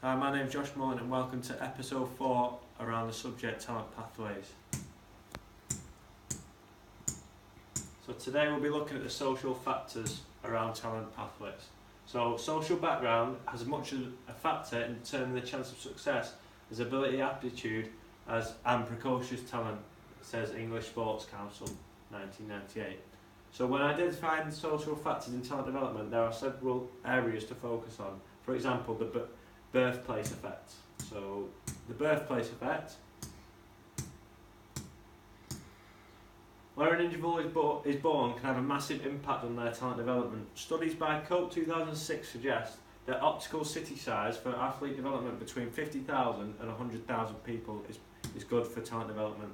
Hi, my name's Josh Mullen and welcome to episode 4 around the subject talent pathways. So today we'll be looking at the social factors around talent pathways. So social background has as much a factor in determining the chance of success as ability, aptitude and precocious talent, says English Sports Council 1998. So when identifying social factors in talent development, there are several areas to focus on. For example, the birthplace effect. So the birthplace effect, where an individual is born can have a massive impact on their talent development. Studies by Cope 2006 suggest that optical city size for athlete development between 50,000 and 100,000 people is good for talent development.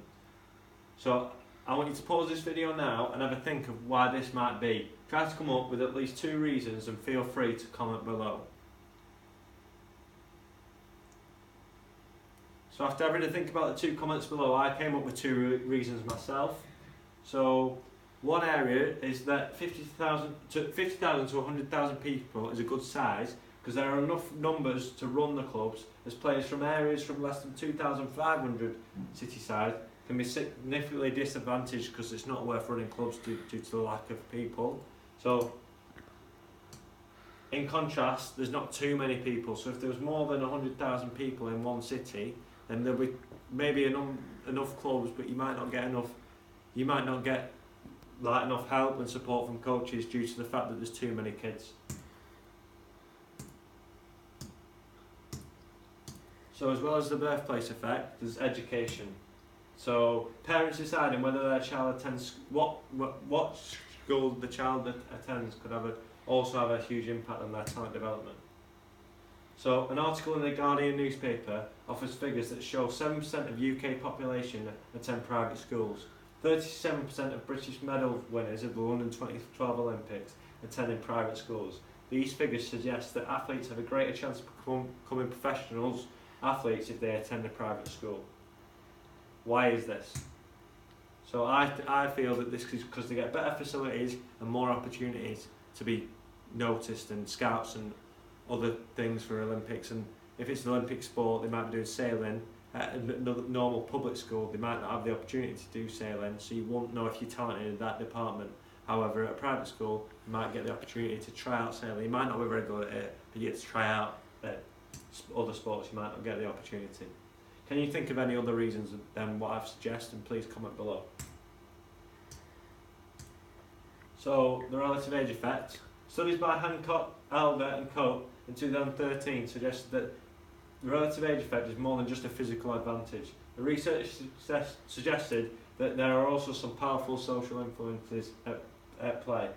So I want you to pause this video now and have a think of why this might be. Try to come up with at least 2 reasons and feel free to comment below. So after having to think about the 2 comments below, I came up with 2 reasons myself. So one area is that 50,000 to 100,000 people is a good size because there are enough numbers to run the clubs, as players from areas from less than 2,500 city size can be significantly disadvantaged because it's not worth running clubs due to the lack of people. So in contrast, there's not too many people, so if there was more than 100,000 people in one city, then there'll be maybe enough clubs, but you might not get enough help and support from coaches due to the fact that there's too many kids. So as well as the birthplace effect, there's education. So parents deciding whether their child attends what school the child attends could also have a huge impact on their talent development. So an article in the Guardian newspaper offers figures that show 7% of UK population attend private schools. 37% of British medal winners of the London 2012 Olympics attend in private schools. These figures suggest that athletes have a greater chance of becoming professional athletes if they attend a private school. Why is this? So I feel that this is because they get better facilities and more opportunities to be noticed, and scouts and other things for Olympics. And if it's an Olympic sport, they might be doing sailing. At a normal public school, they might not have the opportunity to do sailing, so you won't know if you're talented in that department. However, at a private school, you might get the opportunity to try out sailing. You might not be very good at it, but you get to try out other sports. You might not get the opportunity. Can you think of any other reasons than what I've suggested? Please comment below. So the relative age effect. Studies by Hancock, Alder and Cope in 2013 suggested that the relative age effect is more than just a physical advantage. The research suggested that there are also some powerful social influences at play.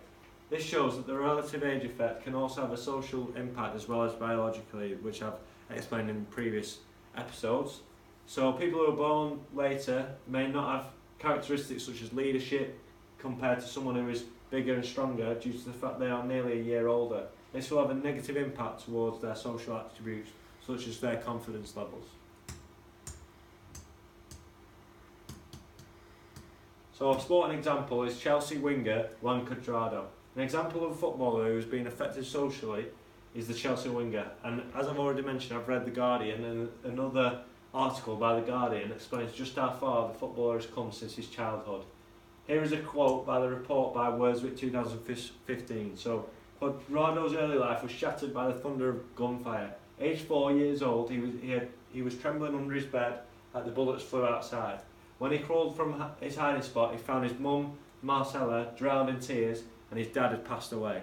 This shows that the relative age effect can also have a social impact as well as biologically, which I've explained in previous episodes. So people who are born later may not have characteristics such as leadership compared to someone who is bigger and stronger due to the fact they are nearly a year older. This will have a negative impact towards their social attributes, such as their confidence levels. So a sporting example is Chelsea winger Juan Cuadrado. An example of a footballer who has been affected socially is the Chelsea winger. And as I've already mentioned, I've read The Guardian, and another article by The Guardian explains just how far the footballer has come since his childhood. Here is a quote by the report by Wordswick 2015. So Cuadrado's early life was shattered by the thunder of gunfire. Aged 4 years old, he was trembling under his bed as the bullets flew outside. When he crawled from his hiding spot, he found his mum, Marcella, drowned in tears, and his dad had passed away.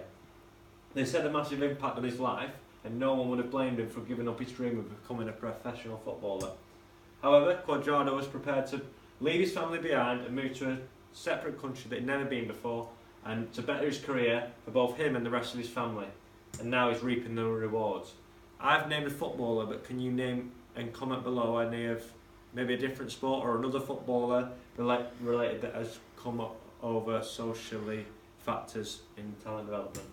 This had a massive impact on his life, and no one would have blamed him for giving up his dream of becoming a professional footballer. However, Cuadrado was prepared to leave his family behind and move to a separate country that he'd never been before, and to better his career for both him and the rest of his family. And now he's reaping the rewards. I've named a footballer, but can you name and comment below any of maybe a different sport or another footballer related that has come up over socially factors in talent development?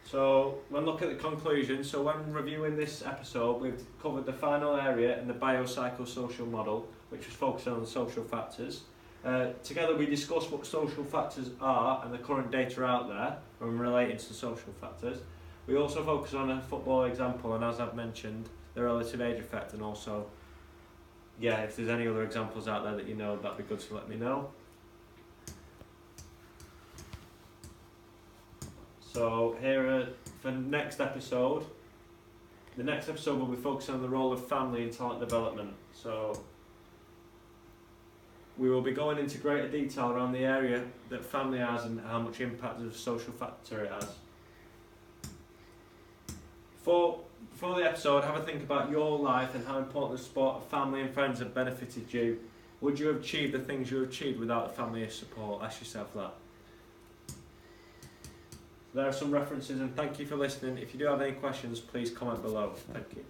So when looking at the conclusion, so when reviewing this episode, we've covered the final area in the biopsychosocial model, which was focused on the social factors. Together we discussed what social factors are and the current data out there when relating to social factors. We also focus on a football example, and as I've mentioned, the relative age effect, and also, yeah, if there's any other examples out there that you know, that'd be good to let me know. So here are, for next episode, the next episode will be focusing on the role of family in talent development. So we will be going into greater detail around the area that family has and how much impact of a social factor it has. For the episode, have a think about your life and how important the support of family and friends have benefited you. Would you have achieved the things you have achieved without the family support? Ask yourself that. There are some references, and thank you for listening. If you do have any questions, please comment below. Thank you.